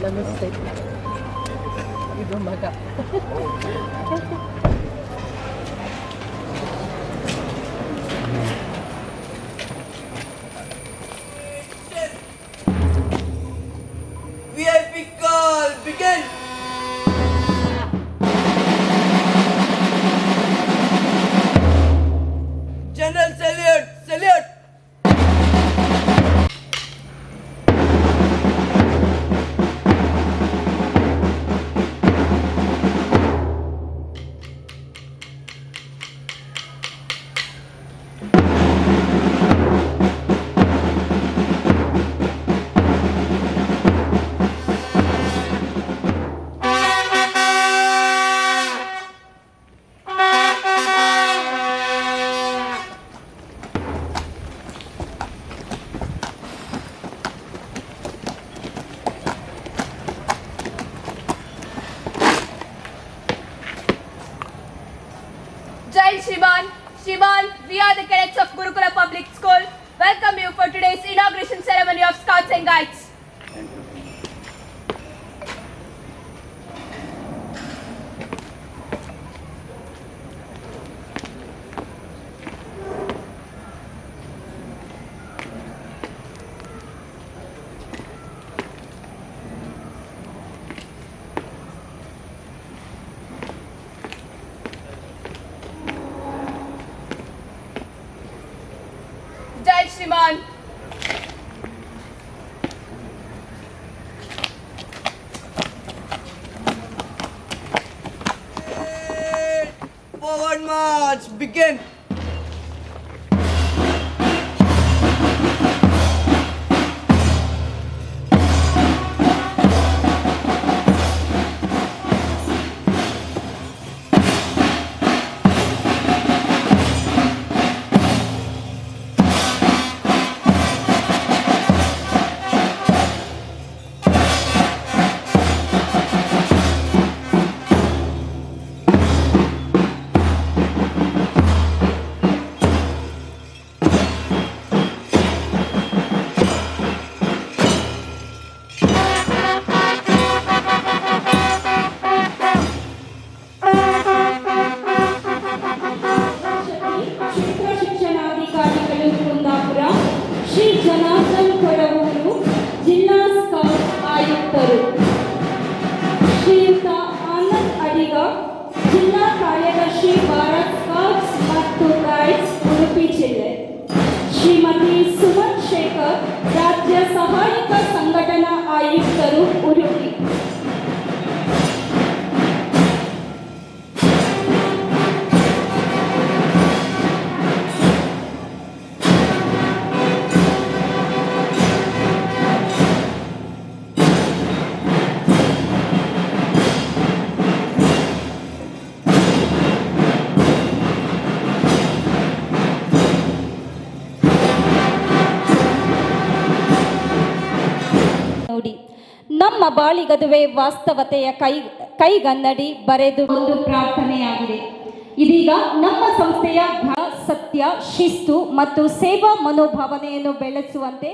ನಮಸ್ತೆ. ಇದು ಮಗ. VIP call begin. General salute, salute. Jai Shriman, Shriman, we are the cadets of Gurukula Public School. Welcome you for today's inauguration ceremony of Scouts and Guides. Jai Shriman. Forward march begin. ಕ್ಷೇತ್ರ ಶಿಕ್ಷಣಾಧಿಕಾರಿಗಳು ಕುಂದಾಪುರ, ಶ್ರೀ ಜನಾರ್ದನ್ ಕೊಡವೂರು, ಜಿಲ್ಲಾ scout ಆಯುಕ್ತರು, ಶ್ರೀಯುತ ಆನಂದ್ ಅಡಿಗ, ಜಿಲ್ಲಾ ಕಾರ್ಯದರ್ಶಿ Bharat scouts ಮತ್ತು guides Udupi ಜಿಲ್ಲೆ, ಶ್ರೀಮತಿ ಸುಮನ್ ಶೇಖರ್, ರಾಜ್ಯ ಸಹಾಯಕ ಸಂಘಟನಾ ಆಯುಕ್ತರು ಉಡುಪಿ. ನೋಡಿ, ನಮ್ಮ ಬಾಳಿಗದುವೆ ವಾಸ್ತವತೆಯ ಕೈಗನ್ನಡಿ ಬರೆದು ಒಂದು ಪ್ರಾರ್ಥನೆಯಾಗಿದೆ. ಇದೀಗ ನಮ್ಮ ಸಂಸ್ಥೆಯ ಸತ್ಯ, ಶಿಸ್ತು ಮತ್ತು ಸೇವಾ ಮನೋಭಾವನೆಯನ್ನು ಬೆಳೆಸುವಂತೆ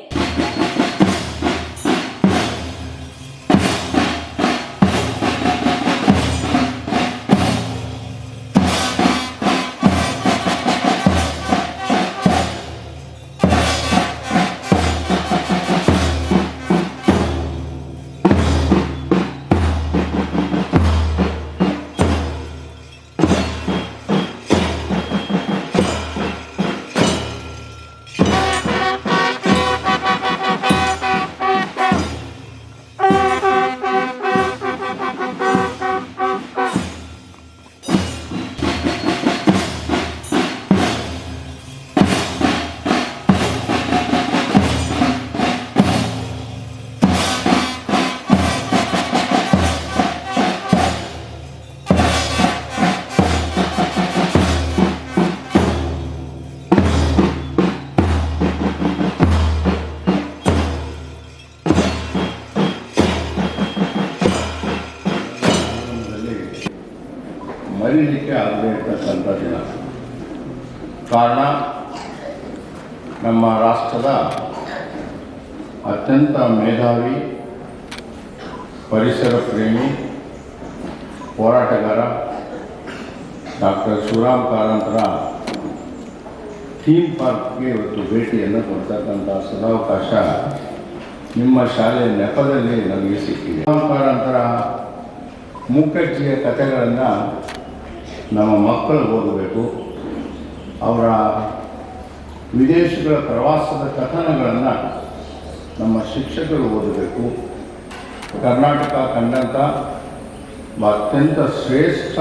ಮರೀಲಿಕ್ಕೆ ಆಗದೇ ಇರತಕ್ಕಂಥ ದಿನ. ಕಾರಣ ನಮ್ಮ ರಾಷ್ಟ್ರದ ಅತ್ಯಂತ ಮೇಧಾವಿ ಪರಿಸರ ಪ್ರೇಮಿ ಹೋರಾಟಗಾರ ಡಾಕ್ಟರ್ ಶಿವರಾಮ್ ಕಾರಂತರ ಥೀಮ್ ಪಾರ್ಕ್ಗೆ ಇವತ್ತು ಭೇಟಿಯನ್ನು ಕೊಡ್ತಕ್ಕಂಥ ಸದಾವಕಾಶ ನಿಮ್ಮ ಶಾಲೆಯ ನೆಪದಲ್ಲಿ ನಮಗೆ ಸಿಕ್ಕಿದೆ. ಶಿವರಾಮ್ ಕಾರಂತರ ಮೂಕಜ್ಜಿಯ ಕಥೆಗಳನ್ನು ನಮ್ಮ ಮಕ್ಕಳು ಓದಬೇಕು. ಅವರ ವಿದೇಶಗಳ ಪ್ರವಾಸದ ಕಥನಗಳನ್ನು ನಮ್ಮ ಶಿಕ್ಷಕರು ಓದಬೇಕು. ಕರ್ನಾಟಕ ಕಂಡಂಥ ಅತ್ಯಂತ ಶ್ರೇಷ್ಠ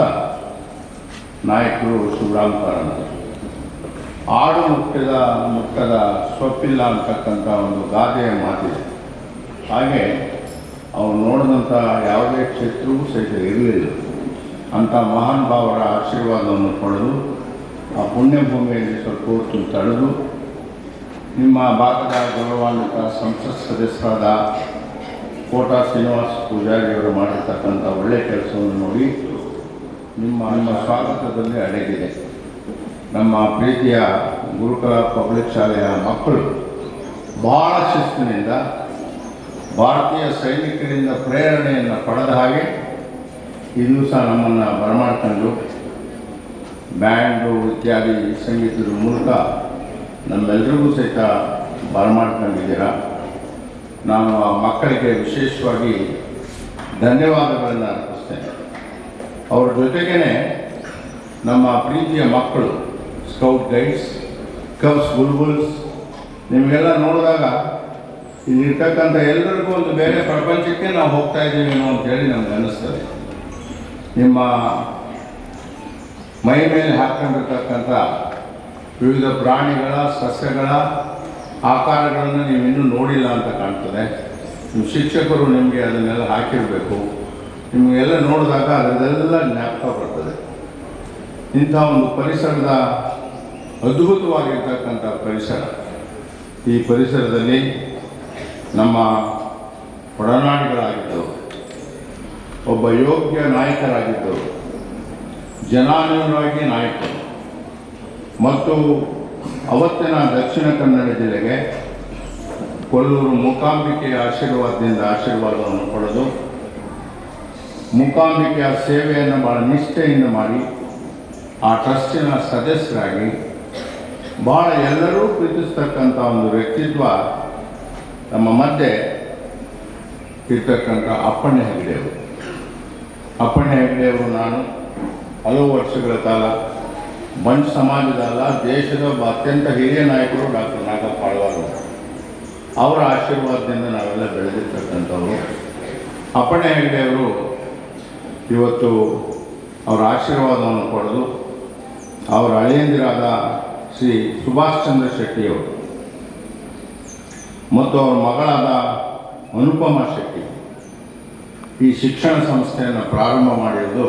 ನಾಯಕರು ಶಿವರಾಮ್ ಕಾರಂತರು. ಆಡು ಮುಟ್ಟದ ಸೊಪ್ಪಿಲ್ಲ ಅಂತಕ್ಕಂಥ ಒಂದು ಗಾದೆಯ ಮಾತಿದೆ. ಹಾಗೆ ಅವ್ರು ನೋಡಿದಂಥ ಯಾವುದೇ ಕ್ಷೇತ್ರವೂ ಸಹಿತ ಇರಲಿಲ್ಲ. ಅಂಥ ಮಹಾನ್ ಭಾವರ ಆಶೀರ್ವಾದವನ್ನು ಪಡೆದು ಆ ಪುಣ್ಯಭೂಮಿಯಲ್ಲಿ ಸ್ವಲ್ಪ ಹೊತ್ತು ತಡೆದು ನಿಮ್ಮ ಭಾಗದ ಗೌರವಾನ್ವಿತ ಸಂಸತ್ ಸದಸ್ಯರಾದ ಕೋಟಾ ಶ್ರೀನಿವಾಸ ಪೂಜಾರಿಯವರು ಮಾಡಿರ್ತಕ್ಕಂಥ ಒಳ್ಳೆಯ ಕೆಲಸವನ್ನು ನೋಡಿ ನಿಮ್ಮ ಸ್ವಾಗತದಲ್ಲಿ ಅಡಗಿದೆ. ನಮ್ಮ ಪ್ರೀತಿಯ ಗುರುಕುಲ ಪಬ್ಲಿಕ್ ಶಾಲೆಯ ಮಕ್ಕಳು ಬಹಳ ಶಿಸ್ತಿನಿಂದ ಭಾರತೀಯ ಸೈನಿಕರಿಂದ ಪ್ರೇರಣೆಯನ್ನು ಪಡೆದ ಹಾಗೆ ಈ ದಿವಸ ನಮ್ಮನ್ನು ಬರಮಾಡ್ಕೊಂಡು ಬ್ಯಾಂಡು ಇತ್ಯಾದಿ ಸಂಗೀತದ ಮೂಲಕ ನಮ್ಮೆಲ್ಲರಿಗೂ ಸಹಿತ ಬರಮಾಡ್ಕೊಂಡಿದ್ದೀರ. ನಾನು ಆ ಮಕ್ಕಳಿಗೆ ವಿಶೇಷವಾಗಿ ಧನ್ಯವಾದಗಳನ್ನು ಅರ್ಪಿಸ್ತೇನೆ. ಅವ್ರ ಜೊತೆಗೇ ನಮ್ಮ ಪ್ರೀತಿಯ ಮಕ್ಕಳು ಸ್ಕೌಟ್ ಗೈಡ್ಸ್, ಕಬ್ಸ್, ಬುಲ್ಬುಲ್ಸ್ ನಿಮಗೆಲ್ಲ ನೋಡಿದಾಗ ಇಲ್ಲಿರ್ತಕ್ಕಂಥ ಎಲ್ಲರಿಗೂ ಒಂದು ಬೇರೆ ಪ್ರಪಂಚಕ್ಕೆ ನಾವು ಹೋಗ್ತಾ ಇದ್ದೀವೇನೋ ಅಂತೇಳಿ ನಮ್ಗೆ ಅನ್ನಿಸ್ತದೆ. ನಿಮ್ಮ ಮೈ ಮೇಲೆ ಹಾಕ್ಕೊಂಡಿರ್ತಕ್ಕಂಥ ವಿವಿಧ ಪ್ರಾಣಿಗಳ ಸಸ್ಯಗಳ ಆಕಾರಗಳನ್ನು ನೀವು ಇನ್ನೂ ನೋಡಿಲ್ಲ ಅಂತ ಕಾಣ್ತದೆ. ನಿಮ್ಮ ಶಿಕ್ಷಕರು ನಿಮಗೆ ಅದನ್ನೆಲ್ಲ ಹಾಕಿರಬೇಕು. ನಿಮಗೆಲ್ಲ ನೋಡಿದಾಗ ಅದರದೆಲ್ಲ ಜ್ಞಾಪಕ ಬರ್ತದೆ. ಇಂಥ ಒಂದು ಪರಿಸರದ ಅದ್ಭುತವಾಗಿರ್ತಕ್ಕಂಥ ಪರಿಸರ. ಈ ಪರಿಸರದಲ್ಲಿ ನಮ್ಮ ಒಡನಾಡಿಗಳಾಗಿದ್ದವರು, ಒಬ್ಬ ಯೋಗ್ಯ ನಾಯಕರಾಗಿದ್ದವರು, ಜನಾನುರಾಗಿ ನಾಯಕರು ಮತ್ತು ಅವತ್ತಿನ ದಕ್ಷಿಣ ಕನ್ನಡ ಜಿಲ್ಲೆಗೆ ಕೊಲ್ಲೂರು ಮೂಕಾಂಬಿಕೆಯ ಆಶೀರ್ವಾದವನ್ನು ಪಡೆದು ಮೂಕಾಂಬಿಕೆಯ ಸೇವೆಯನ್ನು ಭಾಳ ನಿಷ್ಠೆಯಿಂದ ಮಾಡಿ ಆ ಟ್ರಸ್ಟಿನ ಸದಸ್ಯರಾಗಿ ಭಾಳ ಎಲ್ಲರೂ ಪ್ರೀತಿಸ್ತಕ್ಕಂಥ ಒಂದು ವ್ಯಕ್ತಿತ್ವ ನಮ್ಮ ಮಧ್ಯೆ ಇರ್ತಕ್ಕಂಥ ಅಪ್ಪಣ್ಣ ಹೆಗ್ಡೆಯವರು. ಅಪ್ಪಣ್ಣ ಹೆಗ್ಡೆಯವರು ನಾನು ಹಲವು ವರ್ಷಗಳ ಕಾಲ ಬಂಟ್ ಸಮಾಜದ ಅಲ್ಲ, ದೇಶದ ಅತ್ಯಂತ ಹಿರಿಯ ನಾಯಕರು ಡಾಕ್ಟರ್ ನಾಗಪ್ಪ ಆಳ್ವಾರ್ ಅವರ ಆಶೀರ್ವಾದದಿಂದ ನಾವೆಲ್ಲ ಬೆಳೆದಿರ್ತಕ್ಕಂಥವ್ರು. ಅಪ್ಪಣ್ಣ ಹೆಗ್ಡೆಯವರು ಇವತ್ತು ಅವರ ಆಶೀರ್ವಾದವನ್ನು ಪಡೆದು ಅವರ ಅಳಿಯಂದಿರಾದ ಶ್ರೀ ಸುಭಾಷ್ ಚಂದ್ರ ಶೆಟ್ಟಿಯವರು ಮತ್ತು ಅವರ ಮಗಳಾದ ಅನುಪಮ ಶೆಟ್ಟಿ ಈ ಶಿಕ್ಷಣ ಸಂಸ್ಥೆಯನ್ನು ಪ್ರಾರಂಭ ಮಾಡಿರೋದು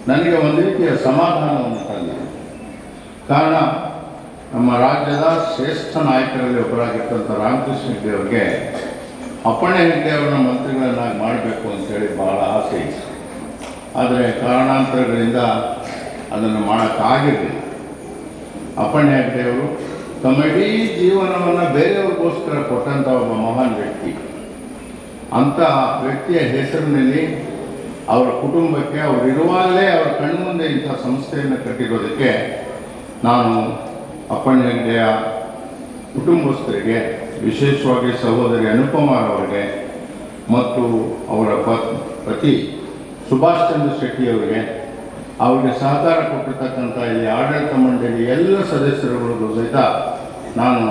ನನಗೆ ಒಂದು ರೀತಿಯ ಸಮಾಧಾನವನ್ನು ತಂದಿದೆ. ಕಾರಣ ನಮ್ಮ ರಾಜ್ಯದ ಶ್ರೇಷ್ಠ ನಾಯಕರಲ್ಲಿ ಒಬ್ಬರಾಗಿರ್ತಂಥ ರಾಮಕೃಷ್ಣ ಹೆಗ್ಡೆ ಅವರಿಗೆ ಅಪ್ಪಣ್ಣ ಹೆಗ್ಡೆ ಅವರನ್ನ ಮಂತ್ರಿಗಳನ್ನಾಗಿ ಮಾಡಬೇಕು ಅಂತೇಳಿ ಬಹಳ ಆಸೆ ಇತ್ತು. ಆದರೆ ಕಾರಣಾಂತರಗಳಿಂದ ಅದನ್ನು ಮಾಡೋಕ್ಕಾಗಿರಲಿಲ್ಲ. ಅಪ್ಪಣ್ಣ ಹೆಗ್ಡೆಯವರು ತಮ್ಮ ಇಡೀ ಜೀವನವನ್ನು ಬೇರೆಯವ್ರಿಗೋಸ್ಕರ ಕೊಟ್ಟಂಥ ಒಬ್ಬ ಮಹಾನ್ ವ್ಯಕ್ತಿ. ಅಂಥ ವ್ಯಕ್ತಿಯ ಹೆಸರಿನಲ್ಲಿ ಅವರ ಕುಟುಂಬಕ್ಕೆ ಅವರಿರುವಾಗಲೇ ಅವರ ಕಣ್ಮುಂದೆ ಇಂಥ ಸಂಸ್ಥೆಯನ್ನು ಕಟ್ಟಿರೋದಕ್ಕೆ ನಾನು ಅಪ್ಪಣ್ಣ ಹೆಗ್ಡೆಯ ಕುಟುಂಬಸ್ಥರಿಗೆ, ವಿಶೇಷವಾಗಿ ಸಹೋದರಿ ಅನುಪಮಾರವರಿಗೆ ಮತ್ತು ಅವರ ಪತಿ ಸುಭಾಷ್ ಚಂದ್ರ ಶೆಟ್ಟಿಯವರಿಗೆ, ಅವರಿಗೆ ಸಹಕಾರ ಕೊಟ್ಟಿರ್ತಕ್ಕಂಥ ಇಲ್ಲಿ ಆಡಳಿತ ಮಂಡಳಿ ಎಲ್ಲ ಸದಸ್ಯರುಗಳಿಗೂ ಸಹಿತ ನಾನು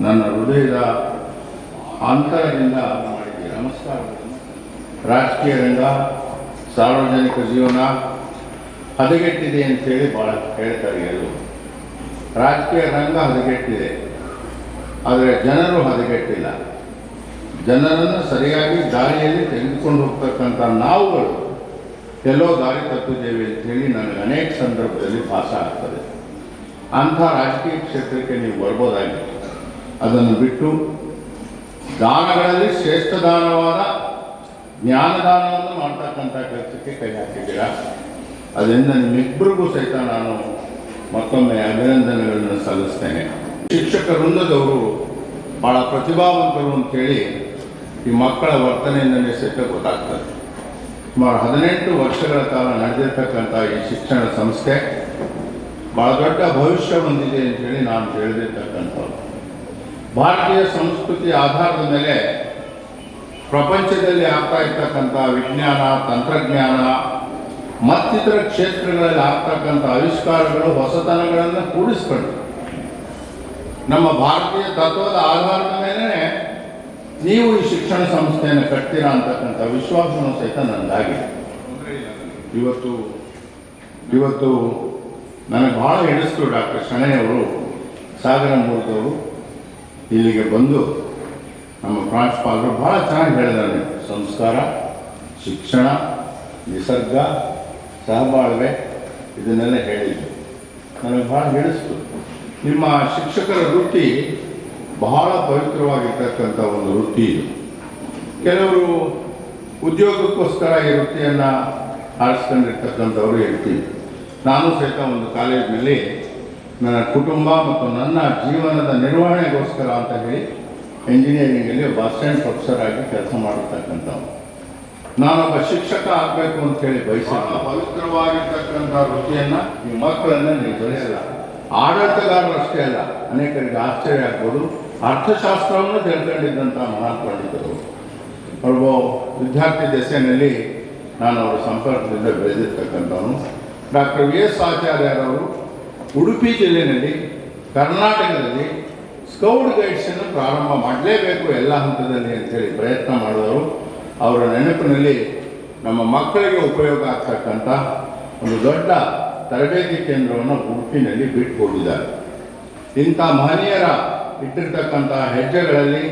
ನನ್ನ ಹೃದಯದ ಅಂತರದಿಂದ ಮಾಡಿದ್ದೀನಿ. ನಮಸ್ಕಾರ. ರಾಜಕೀಯ ರಂಗ, ಸಾರ್ವಜನಿಕ ಜೀವನ ಹದಗೆಟ್ಟಿದೆ ಅಂತೇಳಿ ಭಾಳ ಹೇಳ್ತಾರೆ ಎಲ್ಲರೂ. ರಾಜಕೀಯ ರಂಗ ಹದಗೆಟ್ಟಿದೆ, ಆದರೆ ಜನರು ಹದಗೆಟ್ಟಿಲ್ಲ. ಜನರನ್ನು ಸರಿಯಾಗಿ ದಾರಿಯಲ್ಲಿ ತೆಗೆದುಕೊಂಡು ಹೋಗ್ತಕ್ಕಂಥ ನಾವುಗಳು ಎಲ್ಲೋ ದಾರಿ ತಪ್ಪಿದ್ದೇವೆ ಅಂತೇಳಿ ನನಗೆ ಅನೇಕ ಸಂದರ್ಭದಲ್ಲಿ ಭಾಸ ಆಗ್ತದೆ. ಅಂಥ ರಾಜಕೀಯ ಕ್ಷೇತ್ರಕ್ಕೆ ನೀವು ಬರ್ಬೋದಾಗಿತ್ತು. ಅದನ್ನು ಬಿಟ್ಟು ದಾನಗಳಲ್ಲಿ ಶ್ರೇಷ್ಠ ದಾನವಾದ ಜ್ಞಾನದಾನವನ್ನು ಮಾಡ್ತಕ್ಕಂಥ ಕೆಲಸಕ್ಕೆ ಕೈ ಹಾಕಿದ್ದೀರಾ. ಅದರಿಂದ ನಿಮ್ಮಿಬ್ಬರಿಗೂ ಸಹಿತ ನಾನು ಮತ್ತೊಮ್ಮೆ ಅಭಿನಂದನೆಗಳನ್ನು ಸಲ್ಲಿಸ್ತೇನೆ. ಶಿಕ್ಷಕ ವೃಂದದವರು ಭಾಳ ಪ್ರತಿಭಾವಂತರು ಅಂತೇಳಿ ಈ ಮಕ್ಕಳ ವರ್ತನೆಯಿಂದಲೇ ಸಹಿತ ಗೊತ್ತಾಗ್ತದೆ. ಸುಮಾರು 18 ವರ್ಷಗಳ ಕಾಲ ನಡೆದಿರ್ತಕ್ಕಂಥ ಈ ಶಿಕ್ಷಣ ಸಂಸ್ಥೆ ಭಾಳ ದೊಡ್ಡ ಭವಿಷ್ಯ ಹೊಂದಿದೆ ಅಂತೇಳಿ ನಾನು ತಿಳಿದಿರ್ತಕ್ಕಂಥದ್ದು. ಭಾರತೀಯ ಸಂಸ್ಕೃತಿ ಆಧಾರದ ಮೇಲೆ ಪ್ರಪಂಚದಲ್ಲಿ ಆಗ್ತಾ ಇರ್ತಕ್ಕಂಥ ವಿಜ್ಞಾನ, ತಂತ್ರಜ್ಞಾನ ಮತ್ತಿತರ ಕ್ಷೇತ್ರಗಳಲ್ಲಿ ಆಗ್ತಕ್ಕಂಥ ಆವಿಷ್ಕಾರಗಳು, ಹೊಸತನಗಳನ್ನು ಕೂಡಿಸ್ಕೊಂಡು ನಮ್ಮ ಭಾರತೀಯ ತತ್ವದ ಆಧಾರದ ಮೇಲೆ ನೀವು ಈ ಶಿಕ್ಷಣ ಸಂಸ್ಥೆಯನ್ನು ಕಟ್ತೀರಾ ಅಂತಕ್ಕಂಥ ವಿಶ್ವಾಸನೂ ಸಹಿತ ನನಗಾಗಿದೆ. ಇವತ್ತು ನನಗೆ ಭಾಳ ಹಿಡಿಸ್ತು ಡಾಕ್ಟರ್ ಶಣೆಯವರು, ಸಾಗರಮೂರ್ತಿಯವರು ಇಲ್ಲಿಗೆ ಬಂದು ನಮ್ಮ ಪ್ರಾಂಶುಪಾಲರು ಭಾಳ ಚೆನ್ನಾಗಿ ಹೇಳಿದ್ದಾರೆ. ಸಂಸ್ಕಾರ, ಶಿಕ್ಷಣ, ನಿಸರ್ಗ, ಸಹಬಾಳ್ವೆ ಇದನ್ನೆಲ್ಲ ಹೇಳಿದ್ರು. ನನಗೆ ಭಾಳ ಹಿಡಿಸ್ತು. ನಿಮ್ಮ ಶಿಕ್ಷಕರ ವೃತ್ತಿ ಬಹಳ ಪವಿತ್ರವಾಗಿರ್ತಕ್ಕಂಥ ಒಂದು ವೃತ್ತಿ ಇದು. ಕೆಲವರು ಉದ್ಯೋಗಕ್ಕೋಸ್ಕರ ಈ ವೃತ್ತಿಯನ್ನು ಆರಿಸ್ಕೊಂಡಿರ್ತಕ್ಕಂಥವ್ರು ಇರ್ತೀವಿ. ನಾನು ಸಹಿತ ಒಂದು ಕಾಲೇಜಿನಲ್ಲಿ ನನ್ನ ಕುಟುಂಬ ಮತ್ತು ನನ್ನ ಜೀವನದ ನಿರ್ವಹಣೆಗೋಸ್ಕರ ಅಂತ ಹೇಳಿ ಎಂಜಿನಿಯರಿಂಗಲ್ಲಿ ಒಬ್ಬ ಅಸಿಸ್ಟೆಂಟ್ ಪ್ರೊಫೆಸರ್ ಆಗಿ ಕೆಲಸ ಮಾಡಿರ್ತಕ್ಕಂಥವ್ರು. ನಾನೊಬ್ಬ ಶಿಕ್ಷಕ ಆಗಬೇಕು ಅಂತ ಹೇಳಿ ಬಯಸಿಲ್ಲ. ಪವಿತ್ರವಾಗಿರ್ತಕ್ಕಂಥ ವೃತ್ತಿಯನ್ನು ಈ ಮಕ್ಕಳನ್ನು ನೀವು ಬೆಳೆಸಲ್ಲ. ಆಡಳಿತಗಾರರಷ್ಟೇ ಅಲ್ಲ, ಅನೇಕರಿಗೆ ಆಶ್ಚರ್ಯ ಆಗ್ಬೋದು, ಅರ್ಥಶಾಸ್ತ್ರವನ್ನು ತಿಳ್ಕೊಂಡಿದ್ದಂಥ ಮಹಾನ್ ಪಂಡಿತರು. ಒಬ್ಬ ವಿದ್ಯಾರ್ಥಿ ದೆಸೆಯಲ್ಲಿ ನಾನು ಅವರ ಸಂಪರ್ಕದಿಂದ ಬೆಳೆದಿರ್ತಕ್ಕಂಥವನು. Doctor V S. ಆಚಾರ್ಯರವರು ಉಡುಪಿ ಜಿಲ್ಲೆಯಲ್ಲಿ ಕರ್ನಾಟಕದಲ್ಲಿ ಸ್ಕೌಟ್ ಗೈಡ್ಸನ್ನು ಪ್ರಾರಂಭ ಮಾಡಲೇಬೇಕು ಎಲ್ಲ ಹಂತದಲ್ಲಿ ಅಂತೇಳಿ ಪ್ರಯತ್ನ ಮಾಡಿದವರು. ಅವರ ನೆನಪಿನಲ್ಲಿ ನಮ್ಮ ಮಕ್ಕಳಿಗೆ ಉಪಯೋಗ ಆಗ್ತಕ್ಕಂಥ ಒಂದು ದೊಡ್ಡ ತರಬೇತಿ ಕೇಂದ್ರವನ್ನು ಉಡುಪಿನಲ್ಲಿ ಬಿಟ್ಟು ಹೋಗಿದ್ದಾರೆ. ಇಂಥ ಮಹನೀಯರ ಇಟ್ಟಿರ್ತಕ್ಕಂಥ ಹೆಜ್ಜೆಗಳಲ್ಲಿ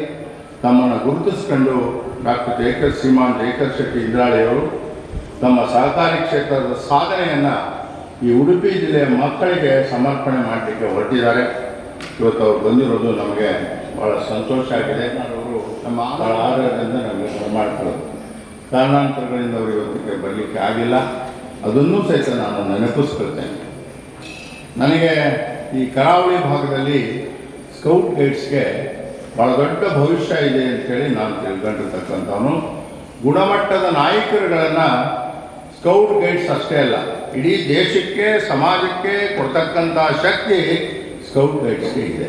ತಮ್ಮನ್ನು ಗುರುತಿಸ್ಕೊಂಡು ಡಾಕ್ಟರ್ ಶ್ರೀಮಾನ್ ಜಯಕರ್ ಶೆಟ್ಟಿ ಇಂದ್ರಾಳಿಯವರು ತಮ್ಮ ಸಹಕಾರಿ ಕ್ಷೇತ್ರದ ಸಾಧನೆಯನ್ನು ಈ ಉಡುಪಿ ಜಿಲ್ಲೆಯ ಮಕ್ಕಳಿಗೆ ಸಮರ್ಪಣೆ ಮಾಡಲಿಕ್ಕೆ ಹೊರಟಿದ್ದಾರೆ. ಇವತ್ತು ಅವರು ಬಂದಿರೋದು ನಮಗೆ ಭಾಳ ಸಂತೋಷ ಆಗಿದೆ. ಅವರು ನಮ್ಮ ಆಧಾರದಿಂದ ನಮಗೆ ಮಾಡ್ಕೊಳ್ಳೋದು ಕಾರಣಾಂತರಗಳಿಂದ ಅವರು ಇವತ್ತಿಗೆ ಬರಲಿಕ್ಕೆ ಆಗಿಲ್ಲ. ಅದನ್ನೂ ಸಹಿತ ನಾನು ನೆನಪಿಸ್ಕೊಳ್ತೇನೆ. ನನಗೆ ಈ ಕರಾವಳಿ ಭಾಗದಲ್ಲಿ ಸ್ಕೌಟ್ ಗೈಡ್ಸ್ಗೆ ಭಾಳ ದೊಡ್ಡ ಭವಿಷ್ಯ ಇದೆ ಅಂತೇಳಿ ನಾನು ತಿಳ್ಕೊಂಡಿರ್ತಕ್ಕಂಥವನು. ಗುಣಮಟ್ಟದ ನಾಯಕರುಗಳನ್ನು ಸ್ಕೌಟ್ ಗೈಡ್ಸ್ ಅಷ್ಟೇ ಅಲ್ಲ, ಇಡೀ ದೇಶಕ್ಕೆ ಸಮಾಜಕ್ಕೆ ಕೊಡ್ತಕ್ಕಂಥ ಶಕ್ತಿ ಸ್ಕೌಟ್ ಗೈಡ್ಸ್ಗೆ ಇದೆ.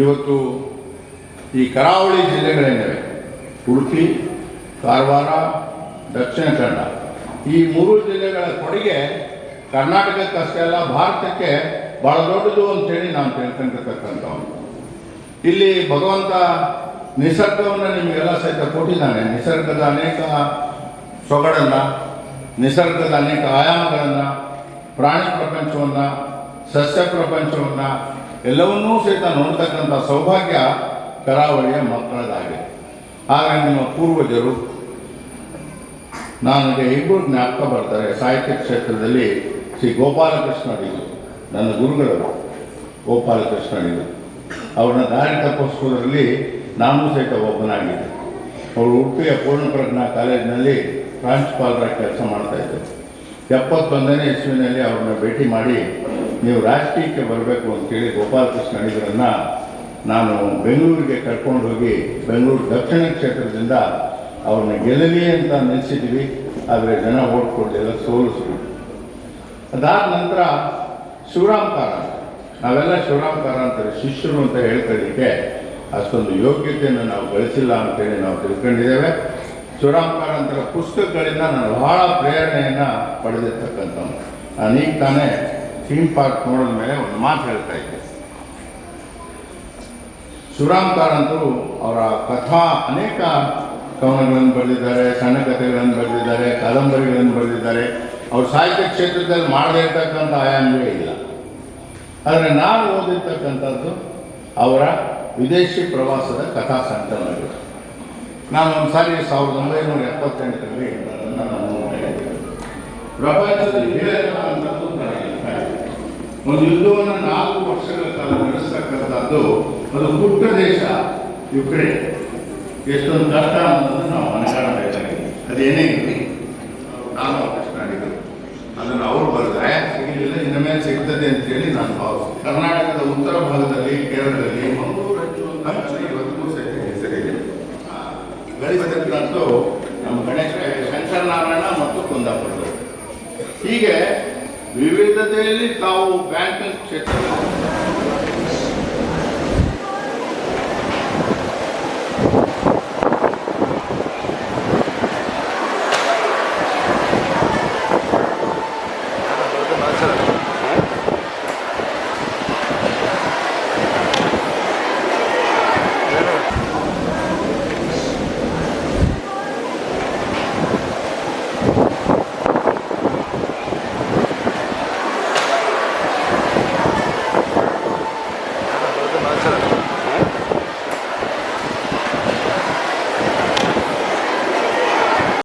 ಇವತ್ತು ಈ ಕರಾವಳಿ ಜಿಲ್ಲೆಗಳೇನಿವೆ, ಉಡುಪಿ, ಕಾರವಾರ, ದಕ್ಷಿಣ ಕನ್ನಡ, ಈ 3 ಜಿಲ್ಲೆಗಳ ಕೊಡುಗೆ ಕರ್ನಾಟಕಕ್ಕಷ್ಟೇ ಅಲ್ಲ ಭಾರತಕ್ಕೆ ಭಾಳ ದೊಡ್ಡದು ಅಂತೇಳಿ ನಾನು ತಿಳ್ಕೊಂಡಿರ್ತಕ್ಕಂಥವನು. ಇಲ್ಲಿ ಭಗವಂತ ನಿಸರ್ಗವನ್ನು ನಿಮಗೆಲ್ಲ ಸಹಿತ ಕೊಟ್ಟಿದ್ದಾನೆ. ನಿಸರ್ಗದ ಅನೇಕ ಸೊಗಡನ್ನು, ನಿಸರ್ಗದ ಅನೇಕ ಆಯಾಮಗಳನ್ನು, ಪ್ರಾಣಿ ಪ್ರಪಂಚವನ್ನು, ಸಸ್ಯ ಪ್ರಪಂಚವನ್ನು ಎಲ್ಲವನ್ನೂ ಸಹಿತ ನೋಡ್ತಕ್ಕಂಥ ಸೌಭಾಗ್ಯ ಕರಾವಳಿಯ ಮಕ್ಕಳದಾಗಿದೆ. ಹಾಗಾಗಿ ನಿಮ್ಮ ಪೂರ್ವಜರು, ನನಗೆ ಇಬ್ಬರು ಜ್ಞಾಪಕ ಬರ್ತಾರೆ. ಸಾಹಿತ್ಯ ಕ್ಷೇತ್ರದಲ್ಲಿ ಶ್ರೀ ಗೋಪಾಲಕೃಷ್ಣ ಅಡಿಗರು, ನನ್ನ ಗುರುಗಳು ಗೋಪಾಲಕೃಷ್ಣ ಅಡಿಗರು. ಅವ್ರನ್ನ ದಾರಿ ತಪ್ಪಿಸೋದ್ರಲ್ಲಿ ನಾನು ಸಹಿತ ಒಬ್ಬನಾಗಿದ್ದೆ. ಅವರು ಉಡುಪಿಯ ಪೂರ್ಣಪ್ರಜ್ಞಾ ಕಾಲೇಜಿನಲ್ಲಿ ಪ್ರಾಂಶುಪಾಲರಾಗಿ ಕೆಲಸ ಮಾಡ್ತಾಯಿದ್ದರು. 71ನೇ ಇಸ್ವಿನಲ್ಲಿ ಅವ್ರನ್ನ ಭೇಟಿ ಮಾಡಿ ನೀವು ರಾಜಕೀಯಕ್ಕೆ ಬರಬೇಕು ಅಂತೇಳಿ ಗೋಪಾಲಕೃಷ್ಣ ಅಡಿಗರನ್ನು ನಾನು ಬೆಂಗಳೂರಿಗೆ ಕರ್ಕೊಂಡು ಹೋಗಿ ಬೆಂಗಳೂರು ದಕ್ಷಿಣ ಕ್ಷೇತ್ರದಿಂದ ಅವ್ರನ್ನ ಗೆಲ್ಲಲಿ ಅಂತ ನಿಲ್ಲಿಸಿದ್ವಿ. ಆದರೆ ಜನ ಓಟ್ ಕೊಡಲಿಲ್ಲ, ಸೋಲಿಸಿದ್ವಿ. ಅದಾದ ನಂತರ ಶಿವರಾಮ್ ಕಾರಂತ್, ನಾವೆಲ್ಲ ಶಿವರಾಮ್ ಕಾರಂತರ ಶಿಷ್ಯರು ಅಂತ ಹೇಳ್ಕೊಳ್ಳಿಕ್ಕೆ ಅಷ್ಟೊಂದು ಯೋಗ್ಯತೆಯನ್ನು ನಾವು ಗಳಿಸಿಲ್ಲ ಅಂತೇಳಿ ನಾವು ತಿಳ್ಕೊಂಡಿದ್ದೇವೆ. ಶಿವರಾಮ್ ಕಾರಂತರ ಪುಸ್ತಕಗಳಿಂದ ನಾನು ಬಹಳ ಪ್ರೇರಣೆಯನ್ನು ಪಡೆದಿರ್ತಕ್ಕಂಥವ್ನು. ನಾನೀಗ ತಾನೇ ಥೀಮ್ ಪಾರ್ಕ್ ನೋಡಿದ ಮೇಲೆ ಒಂದು ಮಾತು ಹೇಳ್ತಾ ಇದ್ದೆ. ಶಿವರಾಮ್ ಕಾರಂತರು ಅವರ ಅನೇಕ ಕವನಗಳನ್ನು ಬರೆದಿದ್ದಾರೆ, ಸಣ್ಣ ಕಥೆಗಳನ್ನು ಬರೆದಿದ್ದಾರೆ, ಕಾದಂಬರಿಗಳನ್ನು ಬರೆದಿದ್ದಾರೆ. ಅವ್ರ ಸಾಹಿತ್ಯ ಕ್ಷೇತ್ರದಲ್ಲಿ ಮಾಡದೇ ಇರ್ತಕ್ಕಂಥ ಆಯಾಮವೇ ಇಲ್ಲ. ಆದರೆ ನಾನು ಓದಿರ್ತಕ್ಕಂಥದ್ದು ಅವರ ವಿದೇಶಿ ಪ್ರವಾಸದ ಕಥಾ ಸಂಕಲನಗಳು. ನಾನು ಒಂದು ಸಾರಿ 1978ರಲ್ಲಿ ಪ್ರಪಂಚದಲ್ಲಿ ಒಂದು ಯುದ್ಧವನ್ನು 4 ವರ್ಷಗಳ ಕಾಲ ನಡೆಸ್ತಕ್ಕಂಥದ್ದು. ಅದು ಪುಟ್ಟ ದೇಶ ಯುಕ್ರೇನ್, ಎಷ್ಟೊಂದು ಕಷ್ಟ ಅನ್ನೋದನ್ನು ನಾವು ಮನಗಾಣಬೇಕಾಗಿದೆ. ಅದೇನೇ ಇರಲಿ, ನಾನು ಕಷ್ಟ ಆಡಿದ್ರು ಅದನ್ನು ಅವರು ಬರೆದ್ರೆ ಸಿಗಲಿಲ್ಲ, ಇನ್ನು ಮೇಲೆ ಸಿಗ್ತದೆ ಅಂತೇಳಿ ನಾನು ಭಾವಿಸ್ತೀನಿ. ಕರ್ನಾಟಕದ ಉತ್ತರ ಭಾಗದಲ್ಲಿ, ಕೇರಳದಲ್ಲಿ ಮಂಗಳೂರು ಇವತ್ತಿಗೂ ಸಹಿತ ಹೆಸರಿದೆ. ಗಳಿಸಿದಂಥದ್ದು ನಮ್ಮ ಗಣೇಶ ಶಂಕರನಾರಾಯಣ ಮತ್ತು ಕುಂದಾಪುರದವರು. ಹೀಗೆ ವಿವಿಧತೆಯಲ್ಲಿ ತಾವು ಬ್ಯಾಂಕಿಂಗ್ ಕ್ಷೇತ್ರದಲ್ಲಿ